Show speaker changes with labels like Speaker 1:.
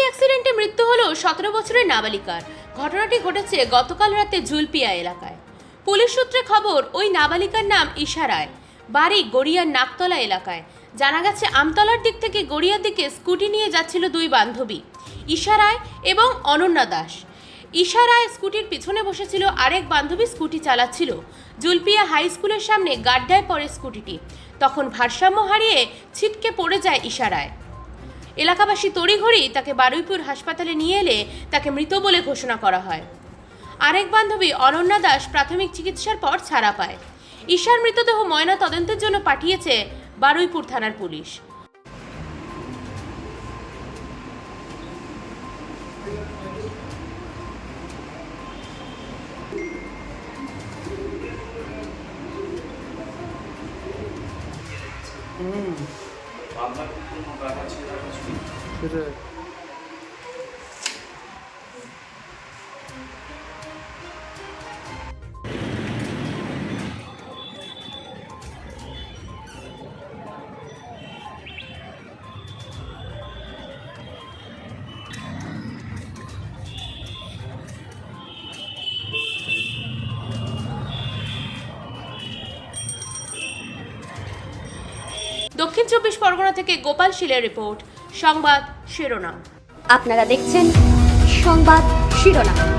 Speaker 1: অ্যাক্সিডেন্টে মৃত্যু হলো 17 বছরের নাবালিকার। ঘটনাটি ঘটেছে গতকাল রাতে জুলপিয়া এলাকায়। পুলিশ সূত্রে খবর, ওই নাবালিকার নাম ঈশা রায়, বাড়ি গড়িয়ার নাকতলা এলাকায়। জানা গেছে, আমতলার দিক থেকে গড়িয়ার দিকে স্কুটি নিয়ে যাচ্ছিল দুই বান্ধবী, ঈশা রায় এবং অনন্যা দাস। ঈশা রায় স্কুটির পিছনে বসেছিল, আরেক বান্ধবী স্কুটি চালাচ্ছিল। জুলপিয়া হাই স্কুলের সামনে গাড্ডায় পড়ে স্কুটিটি। তখন ভারসাম্য হারিয়ে ছিটকে পড়ে যায় ঈশা রায়। এলাকাবাসী তড়িঘড়ি তাকে বারুইপুর হাসপাতালে নিয়ে এলে তাকে মৃত বলে ঘোষণা করা হয়। আরেক বান্ধবী অনন্যা দাস প্রাথমিক চিকিৎসার পর ছাড়া পায়। ঈশার মৃতদেহ ময়না তদন্তের জন্য পাঠিয়েছে বারুইপুর থানার পুলিশ।
Speaker 2: সেটাই।
Speaker 1: দক্ষিণ 24 পরগনা থেকে গোপাল শীলের রিপোর্ট, সংবাদ শিরোনাম।
Speaker 3: আপনারা দেখছেন সংবাদ শিরোনাম।